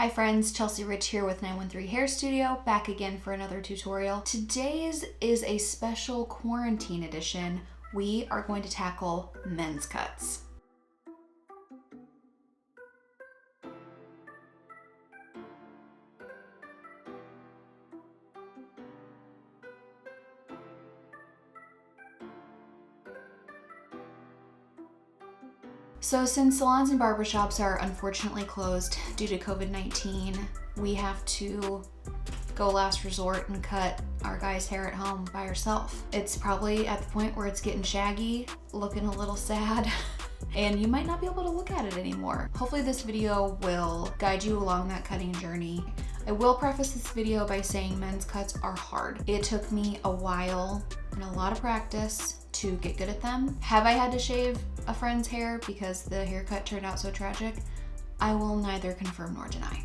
Hi friends, Chelsea Rich here with 913 Hair Studio, back again for another tutorial. Today's is a special quarantine edition. We are going to tackle men's cuts. So since salons and barbershops are unfortunately closed due to COVID-19, we have to go last resort and cut our guy's hair at home by ourselves. It's probably at the point where it's getting shaggy, looking a little sad, and you might not be able to look at it anymore. Hopefully this video will guide you along that cutting journey. I will preface this video by saying men's cuts are hard. It took me a while and a lot of practice to get good at them. Have I had to shave a friend's hair because the haircut turned out so tragic? I will neither confirm nor deny.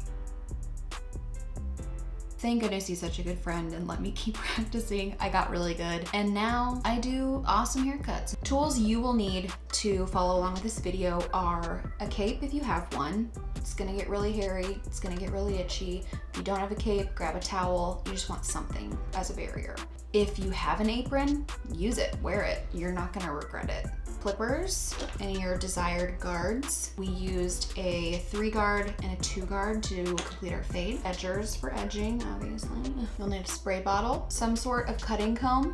Thank goodness he's such a good friend and let me keep practicing. I got really good and now I do awesome haircuts. Tools you will need to follow along with this video are a cape if you have one. It's gonna get really hairy, it's gonna get really itchy. If you don't have a cape, grab a towel. You just want something as a barrier. If you have an apron, use it, wear it. You're not gonna regret it. Clippers and your desired guards. We used a 3-guard and a 2-guard to complete our fade. Edgers for edging, obviously. You'll need a spray bottle, some sort of cutting comb,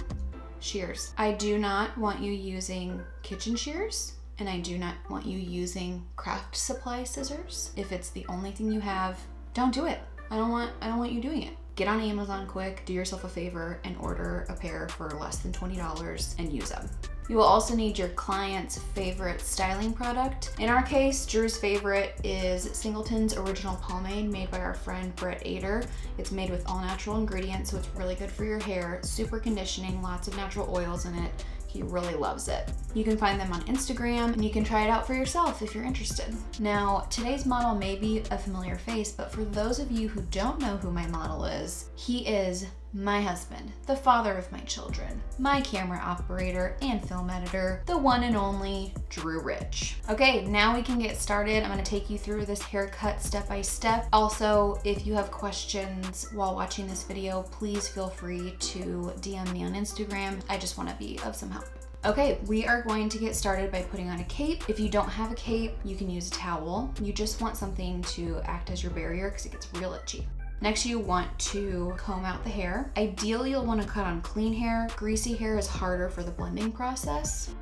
shears. I do not want you using kitchen shears, and I do not want you using craft supply scissors. If it's the only thing you have, don't do it. I don't want you doing it. Get on Amazon quick, do yourself a favor, and order a pair for less than $20 and use them. You will also need your client's favorite styling product. In our case, Drew's favorite is Singleton's Original Pomade made by our friend Brett Ader. It's made with all natural ingredients, so it's really good for your hair. Super conditioning, lots of natural oils in it. He really loves it. You can find them on Instagram and you can try it out for yourself if you're interested. Now, today's model may be a familiar face, but for those of you who don't know who my model is, he is my husband, the father of my children, my camera operator and film editor, the one and only Drew Rich. Okay, now we can get started. I'm gonna take you through this haircut step by step. Also, if you have questions while watching this video, please feel free to DM me on Instagram. I just wanna be of some help. Okay, we are going to get started by putting on a cape. If you don't have a cape, you can use a towel. You just want something to act as your barrier because it gets real itchy. Next, you want to comb out the hair. Ideally, you'll want to cut on clean hair. Greasy hair is harder for the blending process.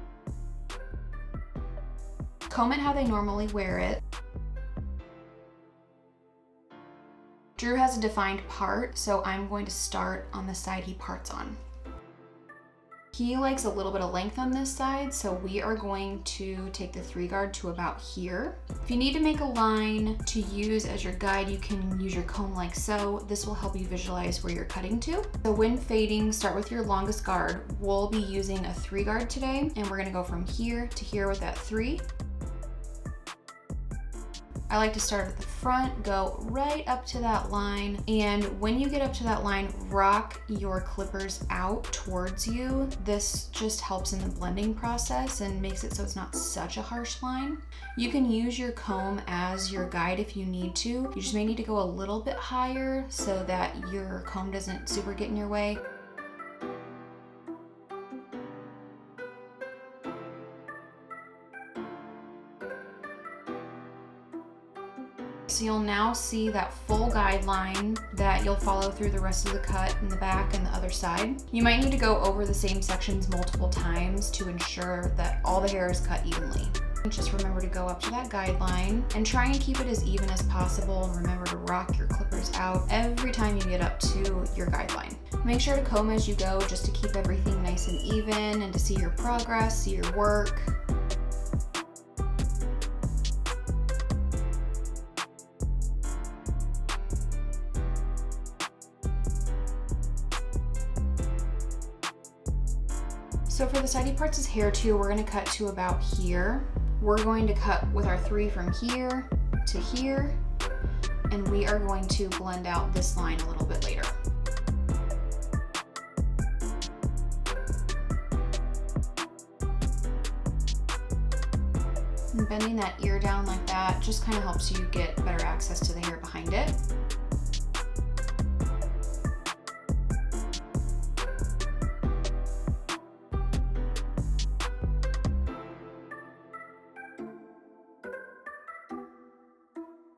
Comb it how they normally wear it. Drew has a defined part, so I'm going to start on the side he parts on. He likes a little bit of length on this side, so we are going to take the 3-guard to about here. If you need to make a line to use as your guide, you can use your comb like so. This will help you visualize where you're cutting to. So when fading, start with your longest guard. We'll be using a 3-guard today, and we're gonna go from here to here with that 3. I like to start at the front, go right up to that line, and when you get up to that line, rock your clippers out towards you. This just helps in the blending process and makes it so it's not such a harsh line. You can use your comb as your guide if you need to. You just may need to go a little bit higher so that your comb doesn't super get in your way. So you'll now see that full guideline that you'll follow through the rest of the cut in the back and the other side. You might need to go over the same sections multiple times to ensure that all the hair is cut evenly. Just remember to go up to that guideline and try and keep it as even as possible. And remember to rock your clippers out every time you get up to your guideline. Make sure to comb as you go just to keep everything nice and even and to see your progress, see your work. So for the sidey parts' hair too, we're gonna cut to about here. We're going to cut with our 3 from here to here, and we are going to blend out this line a little bit later. bending that ear down like that just kind of helps you get better access to the hair behind it.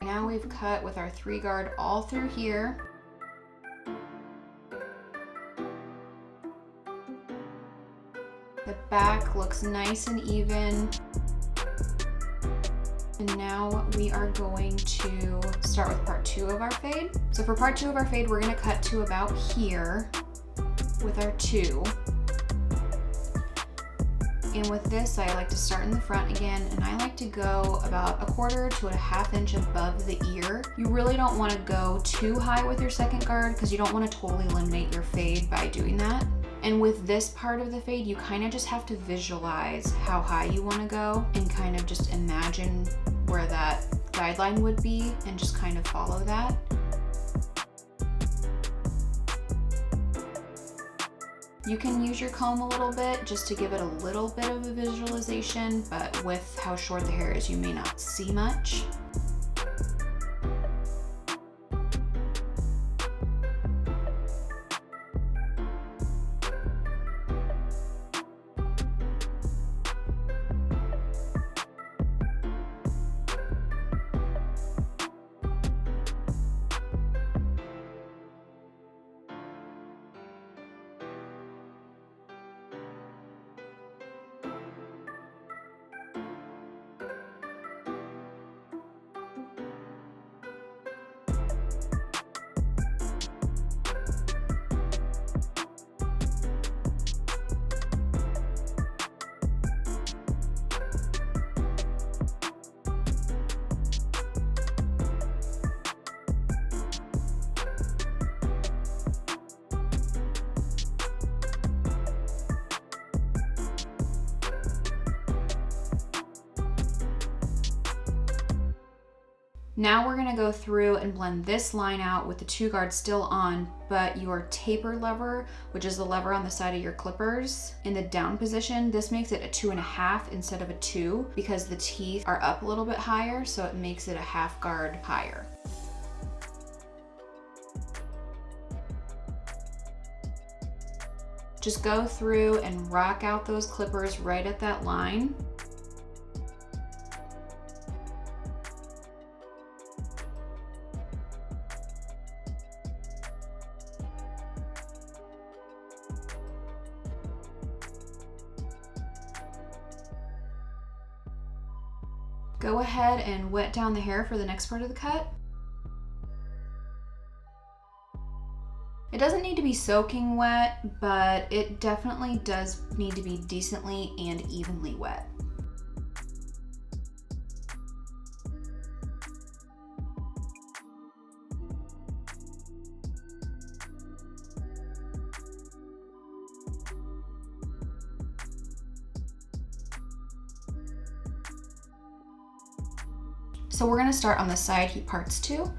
Now we've cut with our 3-guard all through here. The back looks nice and even. And now we are going to start with part 2 of our fade. So for part 2 of our fade, we're gonna cut to about here with our 2. And with this, I like to start in the front again, and I like to go about 1/4 to 1/2 inch above the ear. You really don't want to go too high with your 2nd guard because you don't want to totally eliminate your fade by doing that. And with this part of the fade, you kind of just have to visualize how high you want to go and kind of just imagine where that guideline would be and just kind of follow that. You can use your comb a little bit just to give it a little bit of a visualization, but with how short the hair is, you may not see much. Now we're gonna go through and blend this line out with the 2-guard still on, but your taper lever, which is the lever on the side of your clippers, in the down position, this makes it a 2.5 instead of a 2 because the teeth are up a little bit higher, so it makes it a 1/2 guard higher. Just go through and rock out those clippers right at that line. Go ahead and wet down the hair for the next part of the cut. It doesn't need to be soaking wet, but it definitely does need to be decently and evenly wet. So we're gonna start on the side he parts 2.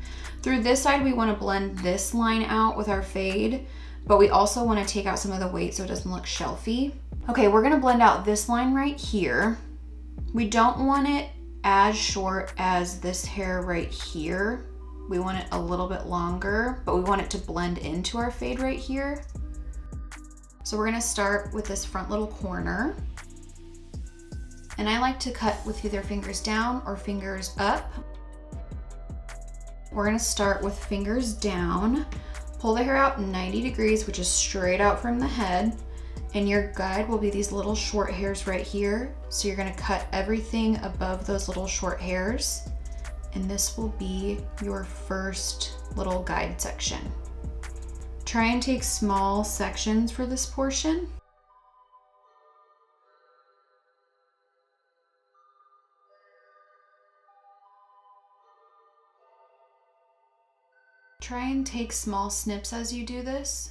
Through this side, we wanna blend this line out with our fade, but we also wanna take out some of the weight so it doesn't look shelfy. Okay, we're gonna blend out this line right here. We don't want it as short as this hair right here. We want it a little bit longer, but we want it to blend into our fade right here. So we're gonna start with this front little corner. And I like to cut with either fingers down or fingers up. We're gonna start with fingers down. Pull the hair out 90 degrees, which is straight out from the head. And your guide will be these little short hairs right here. So you're gonna cut everything above those little short hairs. And this will be your first little guide section. Try and take small sections for this portion. Try and take small snips as you do this.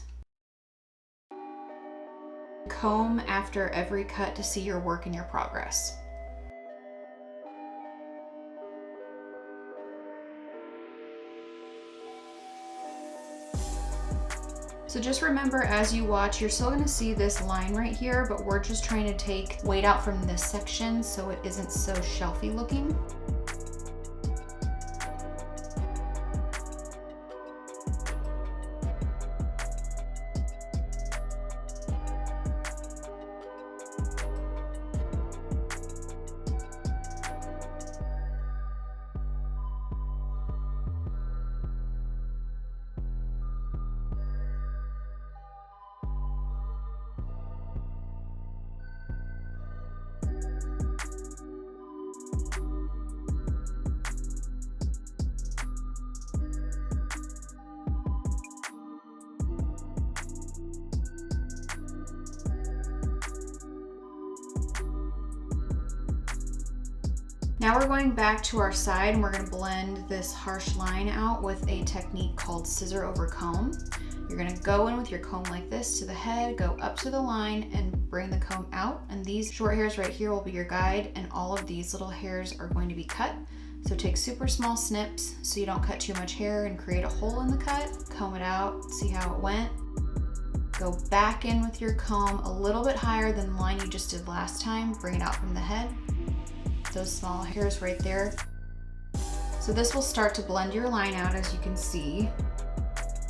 Comb after every cut to see your work and your progress. So just remember, as you watch, you're still gonna see this line right here, but we're just trying to take weight out from this section so it isn't so shelfy looking. Now we're going back to our side and we're gonna blend this harsh line out with a technique called scissor over comb. You're gonna go in with your comb like this to the head, go up to the line and bring the comb out. And these short hairs right here will be your guide, and all of these little hairs are going to be cut. So take super small snips so you don't cut too much hair and create a hole in the cut. Comb it out, see how it went. Go back in with your comb a little bit higher than the line you just did last time. Bring it out from the head. Those small hairs right there. So this will start to blend your line out, as you can see.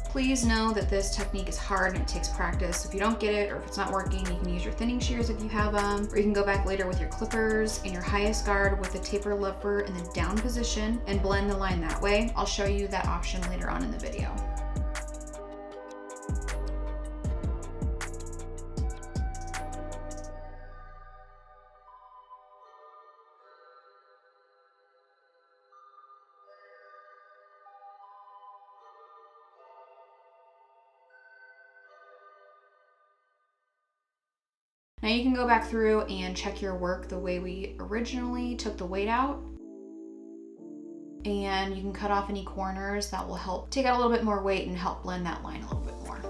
Please know that this technique is hard and it takes practice. If you don't get it or if it's not working, you can use your thinning shears if you have them, or you can go back later with your clippers and your highest guard with a taper lever in the down position and blend the line that way. I'll show you that option later on in the video. Now you can go back through and check your work the way we originally took the weight out. And you can cut off any corners. That will help take out a little bit more weight and help blend that line a little bit more.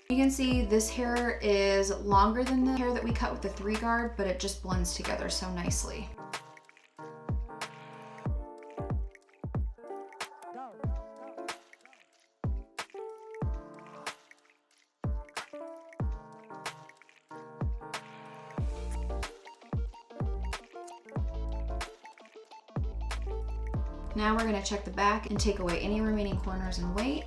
You can see this hair is longer than the hair that we cut with the 3 guard, but it just blends together so nicely. Now we're going to check the back and take away any remaining corners and weight.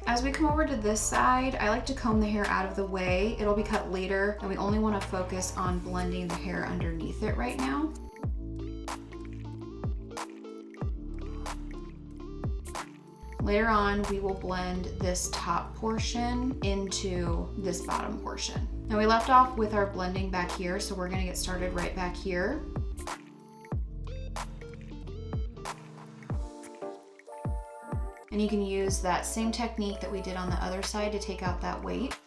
As we come over to this side, I like to comb the hair out of the way. It'll be cut later, and we only want to focus on blending the hair underneath it right now. Later on, we will blend this top portion into this bottom portion. Now we left off with our blending back here, so we're gonna get started right back here. And you can use that same technique that we did on the other side to take out that weight.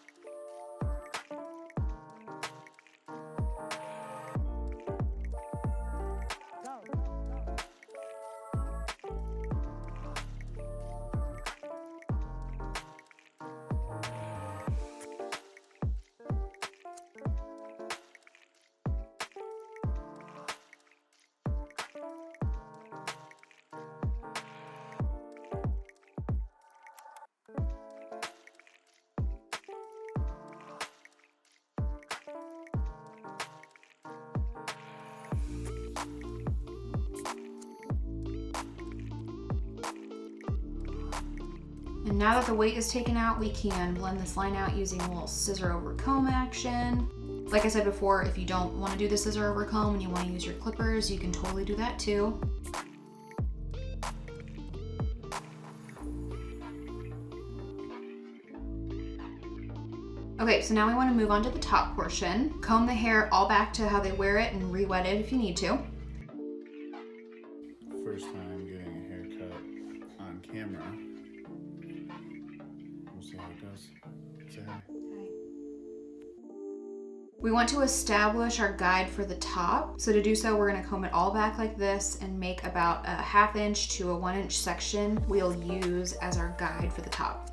And now that the weight is taken out, we can blend this line out using a little scissor over comb action. Like I said before, if you don't want to do the scissor over comb and you want to use your clippers, you can totally do that too. Okay, so now we want to move on to the top portion. Comb the hair all back to how they wear it and re-wet it if you need to. First time getting a haircut on camera. We'll see how it goes. Say hi. Okay. We want to establish our guide for the top. So to do so, we're gonna comb it all back like this and make about a 1/2 inch to a 1 inch section we'll use as our guide for the top.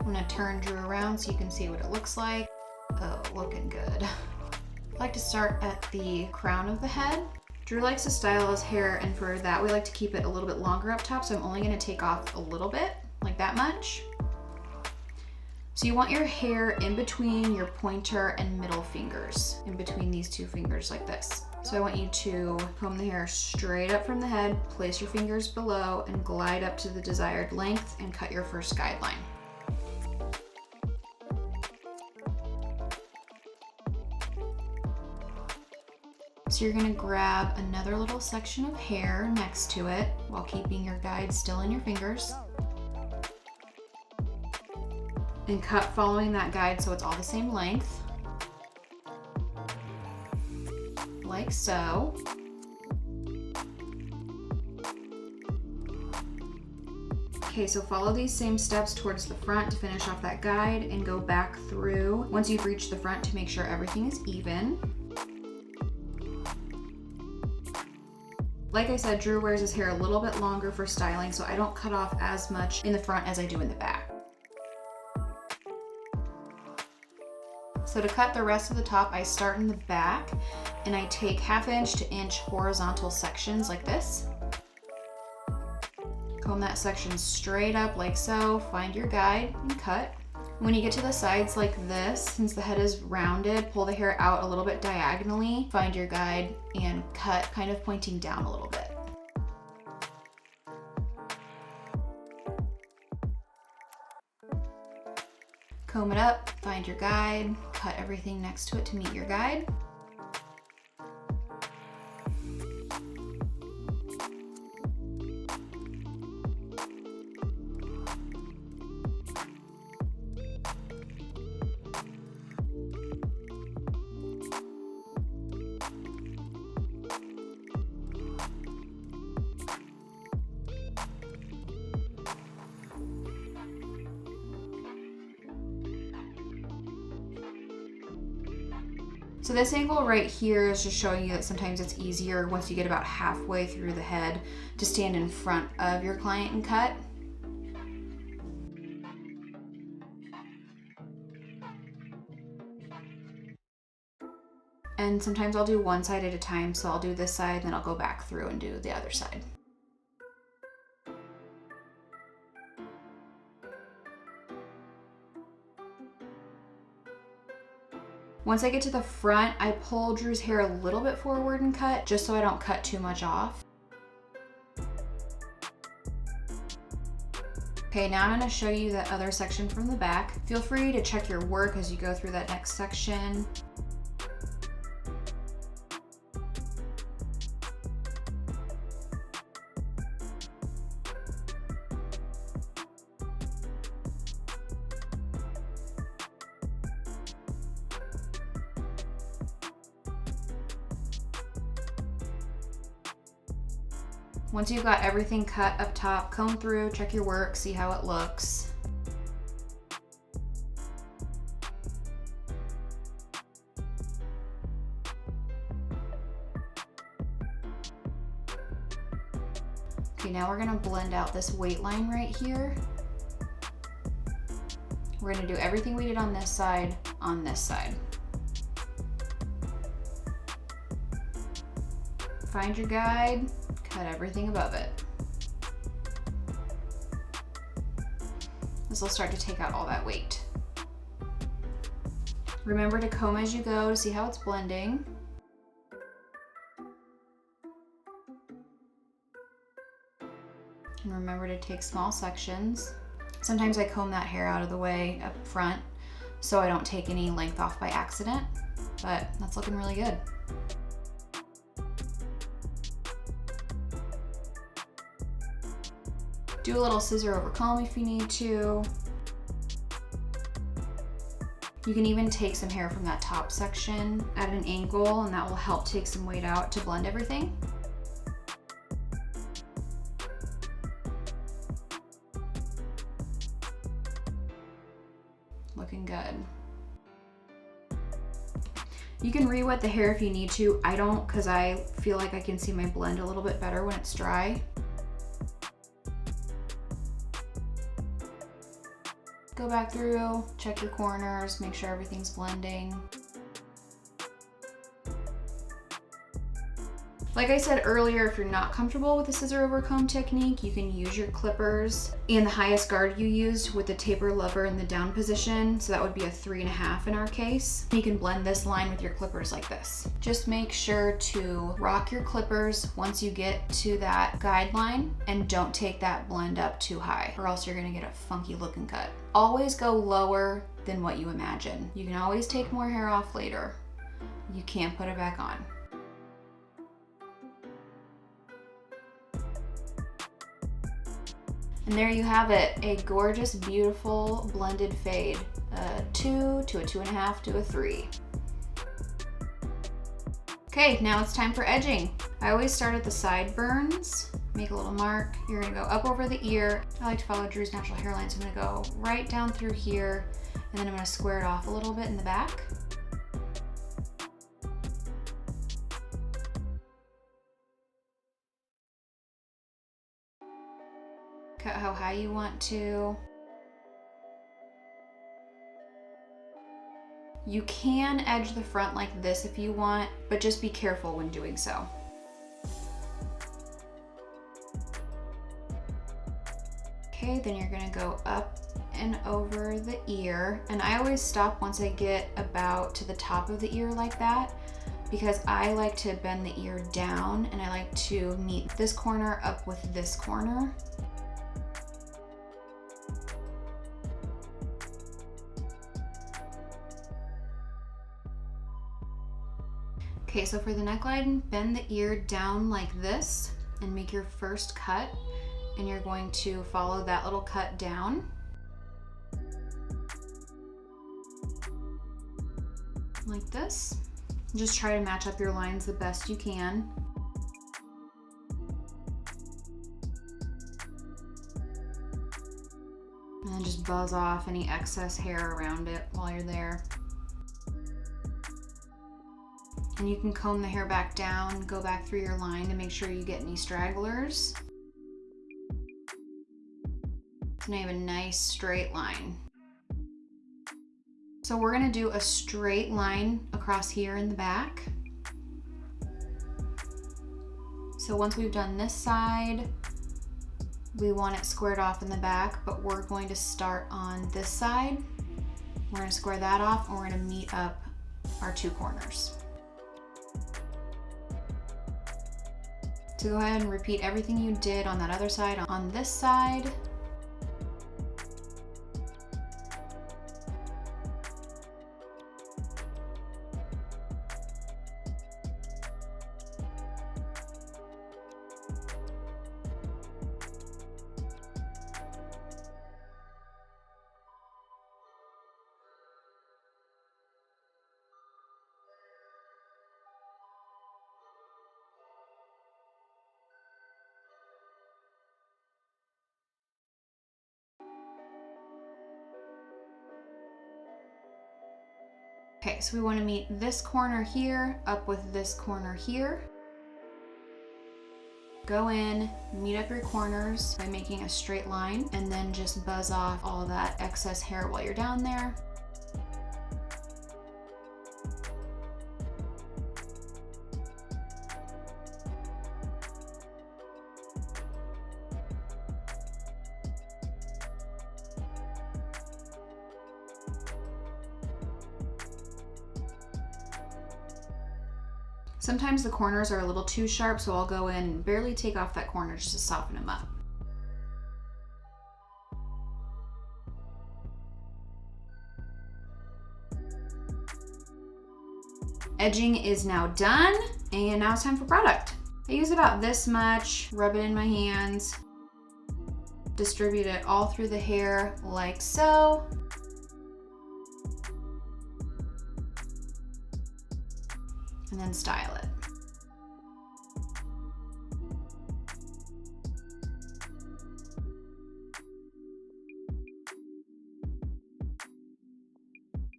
I'm gonna turn Drew around so you can see what it looks like. Oh, looking good. I like to start at the crown of the head. Drew likes to style his hair, and for that we like to keep it a little bit longer up top, so I'm only gonna take off a little bit, like that much. So you want your hair in between your pointer and middle fingers, in between these two fingers like this. So I want you to comb the hair straight up from the head, place your fingers below, and glide up to the desired length and cut your first guideline. So you're gonna grab another little section of hair next to it while keeping your guide still in your fingers. And cut following that guide so it's all the same length. Like so. Okay, so follow these same steps towards the front to finish off that guide and go back through once you've reached the front to make sure everything is even. Like I said, Drew wears his hair a little bit longer for styling, so I don't cut off as much in the front as I do in the back. So to cut the rest of the top, I start in the back and I take 1/2 inch to inch horizontal sections like this. Comb that section straight up like so, find your guide and cut. When you get to the sides like this, since the head is rounded, pull the hair out a little bit diagonally, find your guide and cut, kind of pointing down a little bit. Comb it up, find your guide, cut everything next to it to meet your guide. So this angle right here is just showing you that sometimes it's easier once you get about halfway through the head to stand in front of your client and cut. And sometimes I'll do one side at a time, so I'll do this side, then I'll go back through and do the other side. Once I get to the front, I pull Drew's hair a little bit forward and cut, just so I don't cut too much off. Okay, now I'm gonna show you that other section from the back. Feel free to check your work as you go through that next section. Once you've got everything cut up top, comb through, check your work, see how it looks. Okay, now we're gonna blend out this weight line right here. We're gonna do everything we did on this side. Find your guide, cut everything above it. This will start to take out all that weight. Remember to comb as you go to see how it's blending. And remember to take small sections. Sometimes I comb that hair out of the way up front so I don't take any length off by accident, but that's looking really good. Do a little scissor over comb if you need to. You can even take some hair from that top section at an angle, and that will help take some weight out to blend everything. You can re-wet the hair if you need to. I don't, because I feel like I can see my blend a little bit better when it's dry. Go back through, check your corners, make sure everything's blending. Like I said earlier, if you're not comfortable with the scissor over comb technique, you can use your clippers and the highest guard you used with the taper lever in the down position. So that would be a 3.5 in our case. You can blend this line with your clippers like this. Just make sure to rock your clippers once you get to that guideline, and don't take that blend up too high or else you're gonna get a funky looking cut. Always go lower than what you imagine. You can always take more hair off later. You can't put it back on. And there you have it, a gorgeous, beautiful blended fade. A 2 to a 2.5 to a 3. Okay, now it's time for edging. I always start at the sideburns, make a little mark. You're gonna go up over the ear. I like to follow Drew's natural hairline, so I'm gonna go right down through here, and then I'm gonna square it off a little bit in the back. Cut how high you want to. You can edge the front like this if you want, but just be careful when doing so. Okay, then you're gonna go up and over the ear. And I always stop once I get about to the top of the ear like that, because I like to bend the ear down and I like to meet this corner up with this corner. Okay, so for the neckline, bend the ear down like this and make your first cut, and you're going to follow that little cut down. Like this. Just try to match up your lines the best you can. And then just buzz off any excess hair around it while you're there. And you can comb the hair back down, go back through your line to make sure you get any stragglers. So now you have a nice straight line. So we're gonna do a straight line across here in the back. So once we've done this side, we want it squared off in the back, but we're going to start on this side. We're gonna square that off, and we're gonna meet up our two corners. So go ahead and repeat everything you did on that other side on this side. Okay, so we want to meet this corner here up with this corner here. Go in, meet up your corners by making a straight line, and then just buzz off all that excess hair while you're down there. Sometimes the corners are a little too sharp, so I'll go in and barely take off that corner just to soften them up. Edging is now done, and now it's time for product. I use about this much, rub it in my hands, distribute it all through the hair like so. And then style it.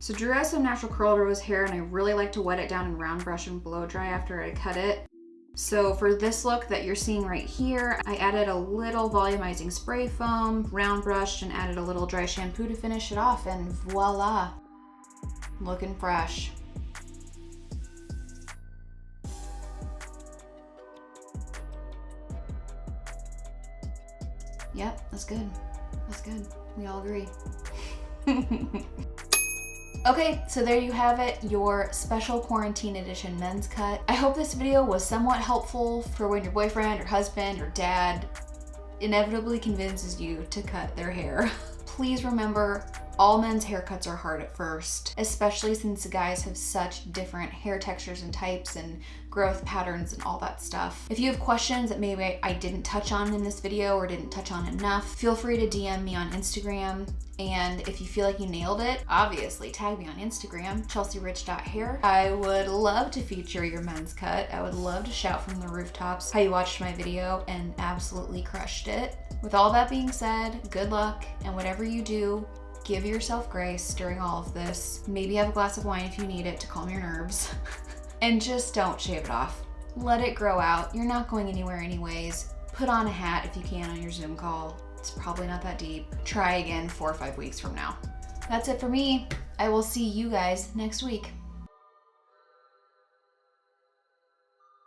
So Drew has some natural curl rose hair, and I really like to wet it down and round brush and blow dry after I cut it. So for this look that you're seeing right here, I added a little volumizing spray foam, round brushed, and added a little dry shampoo to finish it off, and voila, looking fresh. Yep, that's good. That's good. We all agree. Okay, so there you have it, your special quarantine edition men's cut. I hope this video was somewhat helpful for when your boyfriend or husband or dad inevitably convinces you to cut their hair. Please remember, all men's haircuts are hard at first, especially since guys have such different hair textures and types and growth patterns and all that stuff. If you have questions that maybe I didn't touch on in this video or didn't touch on enough, feel free to DM me on Instagram. And if you feel like you nailed it, obviously tag me on Instagram, chelsearich.hair. I would love to feature your men's cut. I would love to shout from the rooftops how you watched my video and absolutely crushed it. With all that being said, good luck, and whatever you do, give yourself grace during all of this. Maybe have a glass of wine if you need it to calm your nerves. And just don't shave it off. Let it grow out. You're not going anywhere anyways. Put on a hat if you can on your Zoom call. It's probably not that deep. Try again 4 or 5 weeks from now. That's it for me. I will see you guys next week.